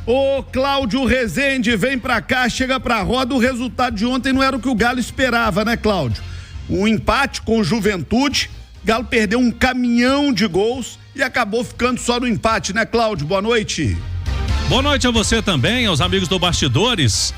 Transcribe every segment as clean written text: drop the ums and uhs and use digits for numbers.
Ô Cláudio Rezende, vem pra cá, chega pra roda. O resultado de ontem não era o que o Galo esperava, né, Cláudio? Um empate com o Juventude, Galo perdeu um caminhão de gols e acabou ficando só no empate, né, Cláudio? Boa noite. Boa noite a você também, aos amigos do Bastidores.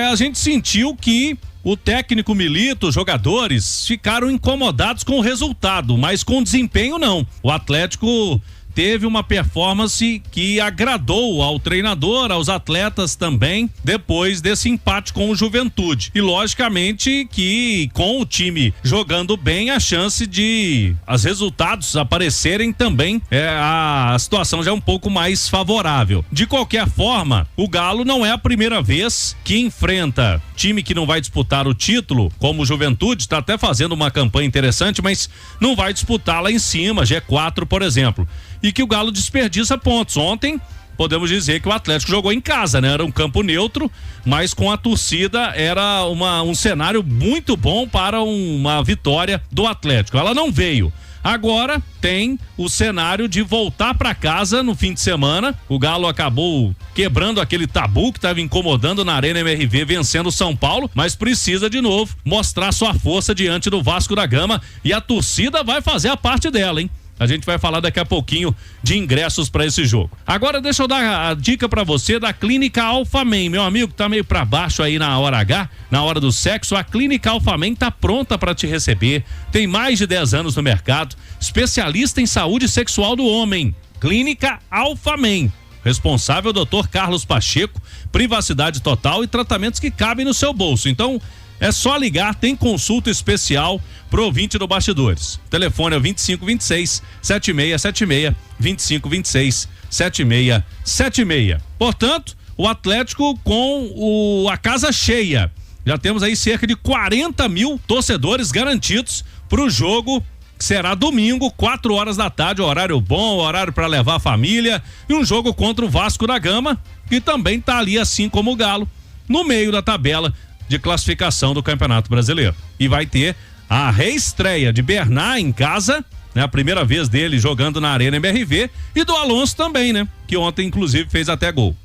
A gente sentiu que o técnico Milito, os jogadores, ficaram incomodados com o resultado, mas com o desempenho não. O Atlético teve uma performance que agradou ao treinador, aos atletas também, depois desse empate com o Juventude. E logicamente que com o time jogando bem, a chance de os resultados aparecerem também, a situação já é um pouco mais favorável. De qualquer forma, o Galo não é a primeira vez que enfrenta time que não vai disputar o título, como o Juventude, está até fazendo uma campanha interessante, mas não vai disputar lá em cima, G4, por exemplo. E que o Galo desperdiça pontos. Ontem, podemos dizer que o Atlético jogou em casa, né? Era um campo neutro, mas com a torcida era um cenário muito bom para uma vitória do Atlético. Ela não veio. Agora tem o cenário de voltar para casa no fim de semana. O Galo acabou quebrando aquele tabu que estava incomodando na Arena MRV, vencendo o São Paulo, mas precisa de novo mostrar sua força diante do Vasco da Gama, e a torcida vai fazer a parte dela, hein? A gente vai falar daqui a pouquinho de ingressos para esse jogo. Agora deixa eu dar a dica para você da Clínica Alphamen. Meu amigo que tá meio para baixo aí na hora H, na hora do sexo, a Clínica Alphamen tá pronta para te receber. Tem mais de 10 anos no mercado, especialista em saúde sexual do homem. Clínica Alphamen. Responsável Dr. Carlos Pacheco, privacidade total e tratamentos que cabem no seu bolso. Então, é só ligar, tem consulta especial pro ouvinte do Bastidores. O telefone é 2526-7676, 2526-7676. Portanto, o Atlético com a casa cheia. Já temos aí cerca de 40 mil torcedores garantidos pro jogo que será domingo, 4 horas da tarde, horário bom, horário para levar a família, e um jogo contra o Vasco da Gama, que também tá ali, assim como o Galo, no meio da tabela de classificação do Campeonato Brasileiro. E vai ter a reestreia de Bernard em casa, né? A primeira vez dele jogando na Arena MRV, e do Alonso também, né? Que ontem, inclusive, fez até gol.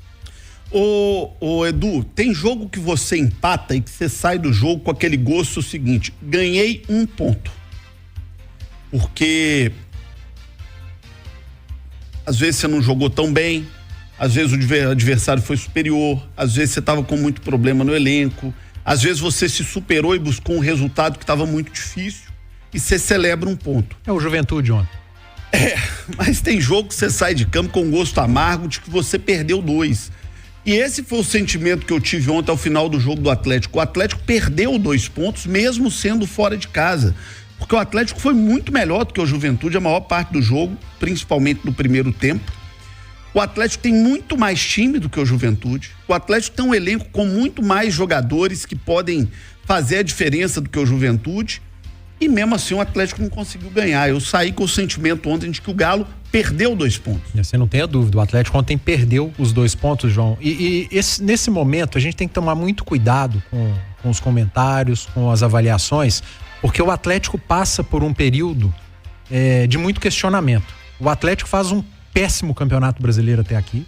Ô Edu, tem jogo que você empata e que você sai do jogo com aquele gosto seguinte: ganhei um ponto. Porque às vezes você não jogou tão bem, às vezes o adversário foi superior, às vezes você estava com muito problema no elenco, às vezes você se superou e buscou um resultado que estava muito difícil e você celebra um ponto. É o Juventude ontem. Mas tem jogo que você sai de campo com gosto amargo de que você perdeu 2. E esse foi o sentimento que eu tive ontem ao final do jogo do Atlético. O Atlético perdeu 2 pontos mesmo sendo fora de casa, porque o Atlético foi muito melhor do que o Juventude a maior parte do jogo, principalmente no primeiro tempo. O Atlético tem muito mais time do que o Juventude. O Atlético tem um elenco com muito mais jogadores que podem fazer a diferença do que o Juventude. E mesmo assim o Atlético não conseguiu ganhar. Eu saí com o sentimento ontem de que o Galo perdeu 2 pontos. Você não tem a dúvida, o Atlético ontem perdeu os 2 pontos, João. Nesse momento a gente tem que tomar muito cuidado com os comentários, com as avaliações, porque o Atlético passa por um período de muito questionamento. O Atlético faz um péssimo campeonato brasileiro até aqui.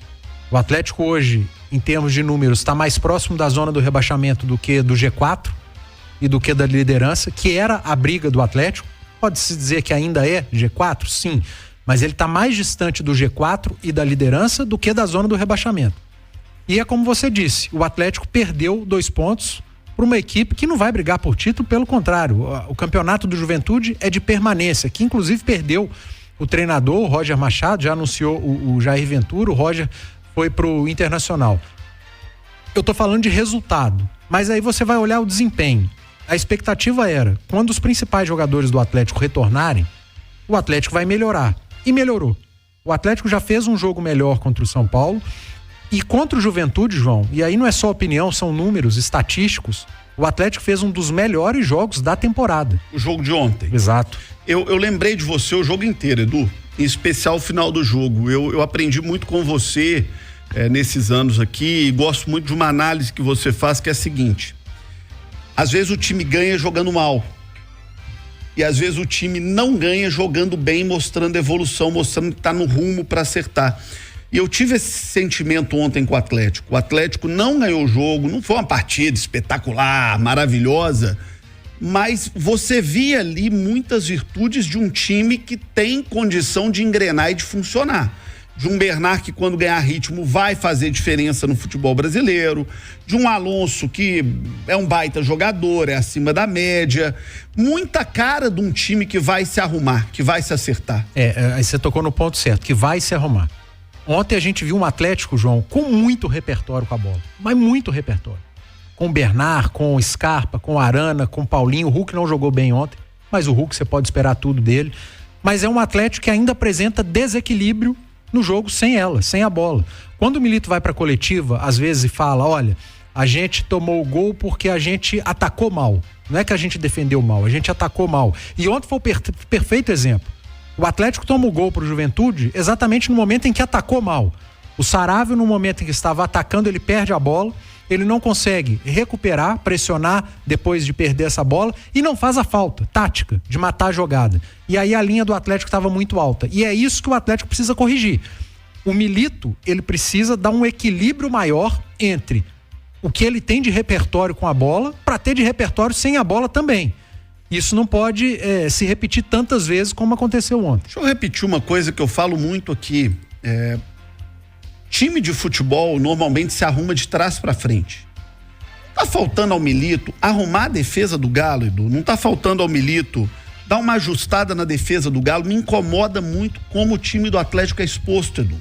O Atlético hoje, em termos de números, está mais próximo da zona do rebaixamento do que do G4 e do que da liderança, que era a briga do Atlético. Pode-se dizer que ainda é G4? Sim, mas ele está mais distante do G4 e da liderança do que da zona do rebaixamento. E é como você disse, o Atlético perdeu 2 pontos para uma equipe que não vai brigar por título, pelo contrário, o campeonato do Juventude é de permanência, que inclusive perdeu o treinador, o Roger Machado, já anunciou o Jair Ventura, o Roger foi pro Internacional. Eu tô falando de resultado, mas aí você vai olhar o desempenho. A expectativa era, quando os principais jogadores do Atlético retornarem, o Atlético vai melhorar. E melhorou. O Atlético já fez um jogo melhor contra o São Paulo. E contra o Juventude, João, e aí não é só opinião, são números estatísticos, o Atlético fez um dos melhores jogos da temporada. O jogo de ontem. Exato. Eu lembrei de você o jogo inteiro, Edu, em especial o final do jogo. Eu aprendi muito com você nesses anos aqui, e gosto muito de uma análise que você faz, que é a seguinte: às vezes o time ganha jogando mal, e às vezes o time não ganha jogando bem, mostrando evolução, mostrando que tá no rumo para acertar. E eu tive esse sentimento ontem com o Atlético. O Atlético não ganhou o jogo, não foi uma partida espetacular, maravilhosa, mas você via ali muitas virtudes de um time que tem condição de engrenar e de funcionar. De um Bernard que, quando ganhar ritmo, vai fazer diferença no futebol brasileiro. De um Alonso que é um baita jogador, é acima da média. Muita cara de um time que vai se arrumar, que vai se acertar. Aí você tocou no ponto certo, que vai se arrumar. Ontem a gente viu um Atlético, João, com muito repertório com a bola. Mas muito repertório. Com o Bernard, com o Scarpa, com o Arana, com o Paulinho. O Hulk não jogou bem ontem, mas o Hulk você pode esperar tudo dele. Mas é um Atlético que ainda apresenta desequilíbrio no jogo sem ela, sem a bola. Quando o Milito vai pra coletiva, às vezes fala, olha, a gente tomou o gol porque a gente atacou mal. Não é que a gente defendeu mal, a gente atacou mal. E ontem foi o perfeito exemplo. O Atlético toma o gol pro Juventude exatamente no momento em que atacou mal. O Saravia, no momento em que estava atacando, ele perde a bola, ele não consegue recuperar, pressionar depois de perder essa bola e não faz a falta tática de matar a jogada. E aí a linha do Atlético estava muito alta. E é isso que o Atlético precisa corrigir. O Milito, ele precisa dar um equilíbrio maior entre o que ele tem de repertório com a bola para ter de repertório sem a bola também. Isso não pode se repetir tantas vezes como aconteceu ontem. Deixa eu repetir uma coisa que eu falo muito aqui. Time de futebol normalmente se arruma de trás para frente. Tá faltando ao Milito arrumar a defesa do Galo, Edu. Não tá faltando ao Milito dar uma ajustada na defesa do Galo. Me incomoda muito como o time do Atlético é exposto, Edu.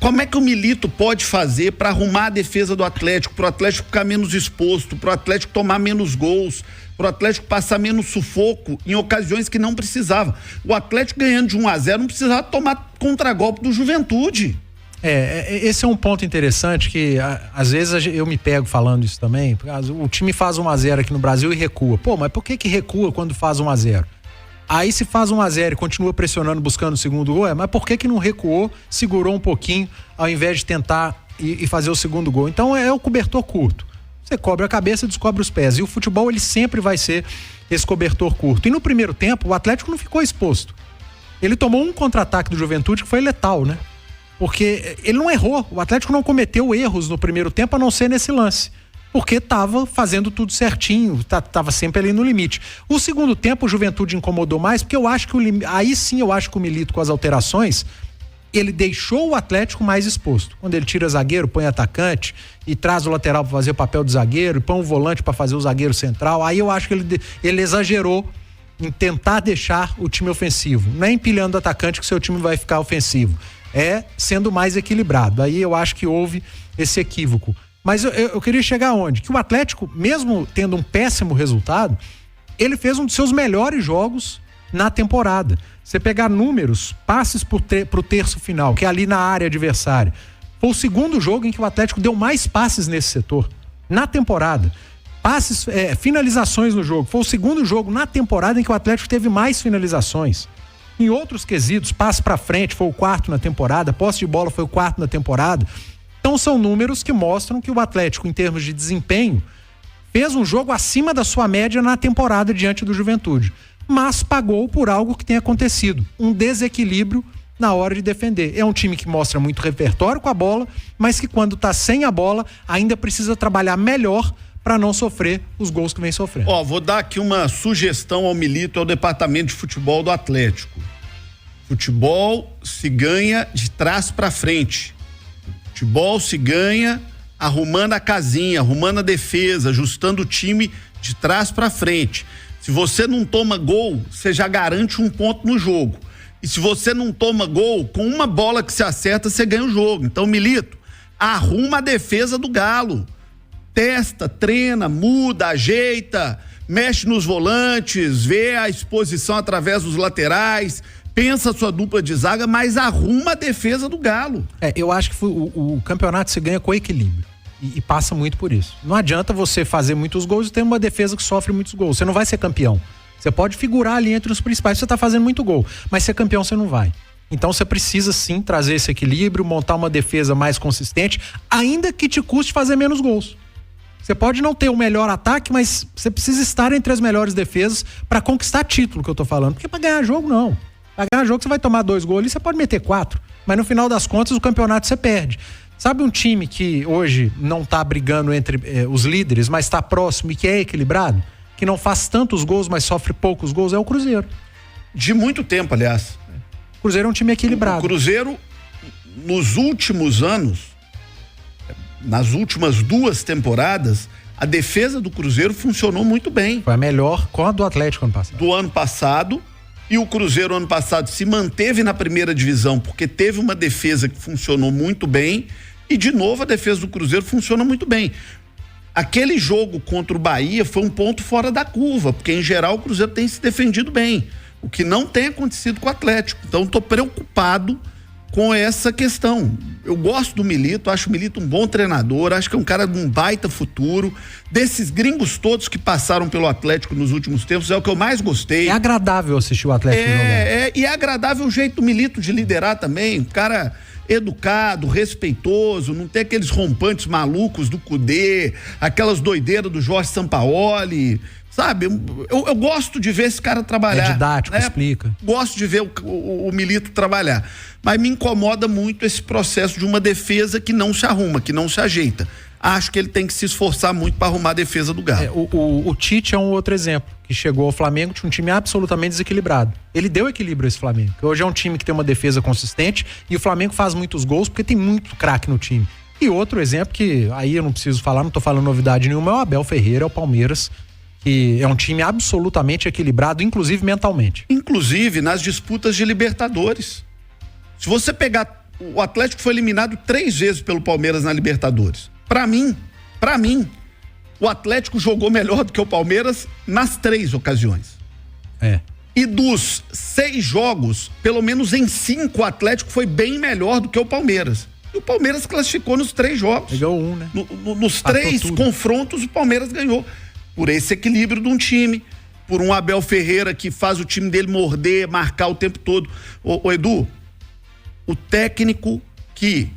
Como é que o Milito pode fazer para arrumar a defesa do Atlético, pro Atlético ficar menos exposto, pro Atlético tomar menos gols, pro Atlético passar menos sufoco em ocasiões que não precisava? O Atlético ganhando de 1-0 não precisava tomar contragolpe do Juventude. Esse é um ponto interessante que às vezes eu me pego falando isso também. O time faz 1-0 aqui no Brasil e recua. Pô, mas por que recua quando faz 1-0? Aí se faz 1-0 e continua pressionando, buscando o segundo gol, mas por que não recuou, segurou um pouquinho ao invés de tentar e fazer o segundo gol? Então é o cobertor curto. Você cobre a cabeça e descobre os pés. E o futebol, ele sempre vai ser esse cobertor curto. E no primeiro tempo, o Atlético não ficou exposto. Ele tomou um contra-ataque do Juventude que foi letal, né? Porque ele não errou, o Atlético não cometeu erros no primeiro tempo, a não ser nesse lance. Porque estava fazendo tudo certinho, estava sempre ali no limite. O segundo tempo, o Juventude incomodou mais, porque eu acho que aí sim eu acho que o Milito, com as alterações, ele deixou o Atlético mais exposto. Quando ele tira zagueiro, põe atacante e traz o lateral para fazer o papel de zagueiro, e põe um volante para fazer o zagueiro central, aí eu acho que ele exagerou em tentar deixar o time ofensivo. Não é empilhando o atacante que o seu time vai ficar ofensivo. É sendo mais equilibrado. Aí eu acho que houve esse equívoco. Mas eu queria chegar aonde? Que o Atlético, mesmo tendo um péssimo resultado, ele fez um dos seus melhores jogos na temporada. Você pegar números, passes pro terço final, que é ali na área adversária, foi o segundo jogo em que o Atlético deu mais passes nesse setor, na temporada. Passes, finalizações no jogo, foi o segundo jogo na temporada em que o Atlético teve mais finalizações. Em outros quesitos, passe pra frente foi o quarto na temporada, posse de bola foi o quarto na temporada. Então são números que mostram que o Atlético, em termos de desempenho, fez um jogo acima da sua média na temporada diante do Juventude, mas pagou por algo que tem acontecido, um desequilíbrio na hora de defender. É um time que mostra muito repertório com a bola, mas que quando tá sem a bola ainda precisa trabalhar melhor para não sofrer os gols que vem sofrendo. Vou dar aqui uma sugestão ao Milito, ao departamento de futebol do Atlético. Futebol se ganha de trás para frente. Futebol se ganha arrumando a casinha, arrumando a defesa, ajustando o time de trás para frente. Se você não toma gol, você já garante um ponto no jogo. E se você não toma gol, com uma bola que se acerta, você ganha o jogo. Então, Milito, arruma a defesa do Galo. Testa, treina, muda, ajeita, mexe nos volantes, vê a exposição através dos laterais, pensa a sua dupla de zaga, mas arruma a defesa do Galo. Eu acho que o campeonato se ganha com equilíbrio e passa muito por isso. Não adianta você fazer muitos gols e ter uma defesa que sofre muitos gols. Você não vai ser campeão. Você pode figurar ali entre os principais, você tá fazendo muito gol, mas ser campeão você não vai. Então você precisa sim trazer esse equilíbrio, montar uma defesa mais consistente, ainda que te custe fazer menos gols. Você pode não ter o melhor ataque, mas você precisa estar entre as melhores defesas para conquistar título, que eu tô falando. Porque para ganhar jogo, não. Vai ganhar jogo, você vai tomar 2 gols ali, você pode meter 4. Mas no final das contas, o campeonato você perde. Sabe um time que hoje não tá brigando entre os líderes, mas tá próximo e que é equilibrado? Que não faz tantos gols, mas sofre poucos gols, é o Cruzeiro. De muito tempo, aliás. O Cruzeiro é um time equilibrado. O Cruzeiro, nos últimos anos, nas últimas 2 temporadas, a defesa do Cruzeiro funcionou muito bem. Foi a melhor com a do Atlético ano passado. Do ano passado. E o Cruzeiro ano passado se manteve na primeira divisão porque teve uma defesa que funcionou muito bem e de novo a defesa do Cruzeiro funciona muito bem. Aquele jogo contra o Bahia foi um ponto fora da curva, porque em geral o Cruzeiro tem se defendido bem, o que não tem acontecido com o Atlético. Então estou preocupado com essa questão. Eu gosto do Milito, acho o Milito um bom treinador, acho que é um cara de um baita futuro. Desses gringos todos que passaram pelo Atlético nos últimos tempos, é o que eu mais gostei. É agradável assistir o Atlético jogar. E é agradável o jeito do Milito de liderar também, um cara educado, respeitoso, não tem aqueles rompantes malucos do Cudê, aquelas doideiras do Jorge Sampaoli, sabe? Eu gosto de ver esse cara trabalhar. É didático, explica. Gosto de ver o Milito trabalhar. Mas me incomoda muito esse processo de uma defesa que não se arruma, que não se ajeita. Acho que ele tem que se esforçar muito para arrumar a defesa do Galo. O Tite é um outro exemplo, que chegou ao Flamengo, tinha um time absolutamente desequilibrado. Ele deu equilíbrio a esse Flamengo, que hoje é um time que tem uma defesa consistente e o Flamengo faz muitos gols porque tem muito craque no time. E outro exemplo que aí eu não preciso falar, não tô falando novidade nenhuma, é o Abel Ferreira, é o Palmeiras, que é um time absolutamente equilibrado, inclusive mentalmente. Inclusive nas disputas de Libertadores. Se você pegar, o Atlético foi eliminado 3 vezes pelo Palmeiras na Libertadores. Pra mim, o Atlético jogou melhor do que o Palmeiras nas 3 ocasiões. E dos 6 jogos, pelo menos em 5, o Atlético foi bem melhor do que o Palmeiras. E o Palmeiras classificou nos 3 jogos. Pegou 1, né? Nos 3 confrontos, o Palmeiras ganhou. Por esse equilíbrio de um time, por um Abel Ferreira que faz o time dele morder, marcar o tempo todo. Ô Edu, o técnico que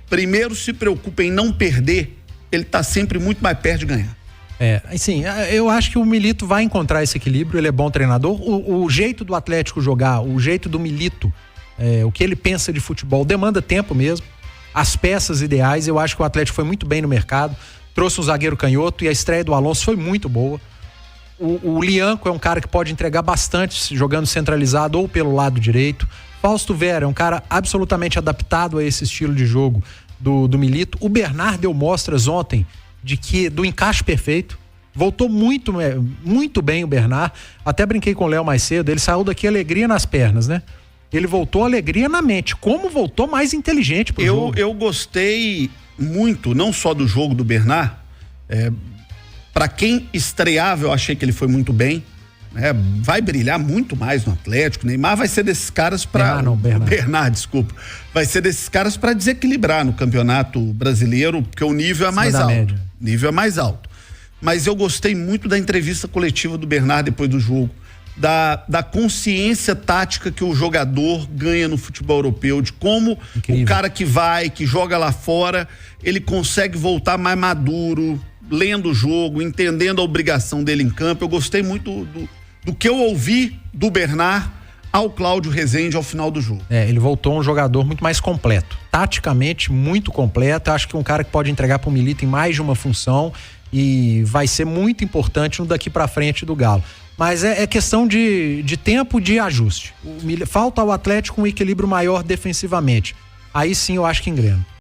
primeiro se preocupa em não perder, ele tá sempre muito mais perto de ganhar. Assim, eu acho que o Milito vai encontrar esse equilíbrio, ele é bom treinador. O jeito do Atlético jogar, o jeito do Milito, o que ele pensa de futebol, demanda tempo mesmo. As peças ideais, eu acho que o Atlético foi muito bem no mercado, trouxe um zagueiro canhoto e a estreia do Alonso foi muito boa. O Lianco é um cara que pode entregar bastante jogando centralizado ou pelo lado direito. Fausto Vera é um cara absolutamente adaptado a esse estilo de jogo do Milito. O Bernard deu mostras ontem do encaixe perfeito. Voltou muito bem o Bernard. Até brinquei com o Léo mais cedo. Ele saiu daqui alegria nas pernas, né? Ele voltou alegria na mente. Como voltou mais inteligente pro jogo. Eu gostei muito, não só do jogo do Bernard. Para quem estreava, eu achei que ele foi muito bem. Vai brilhar muito mais no Atlético. Neymar vai ser desses caras para Bernard, desculpa. Vai ser desses caras para desequilibrar no Campeonato Brasileiro, porque o nível é mais alto. O nível é mais alto. Mas eu gostei muito da entrevista coletiva do Bernard depois do jogo, da consciência tática que o jogador ganha no futebol europeu, de como o cara que joga lá fora, ele consegue voltar mais maduro, lendo o jogo, entendendo a obrigação dele em campo. Eu gostei muito do que eu ouvi do Bernard ao Cláudio Rezende ao final do jogo. Ele voltou um jogador muito mais completo, taticamente muito completo. Acho que um cara que pode entregar pro Milito em mais de uma função e vai ser muito importante no daqui pra frente do Galo. Mas é questão de tempo de ajuste. Falta ao Atlético um equilíbrio maior defensivamente. Aí sim eu acho que engrena.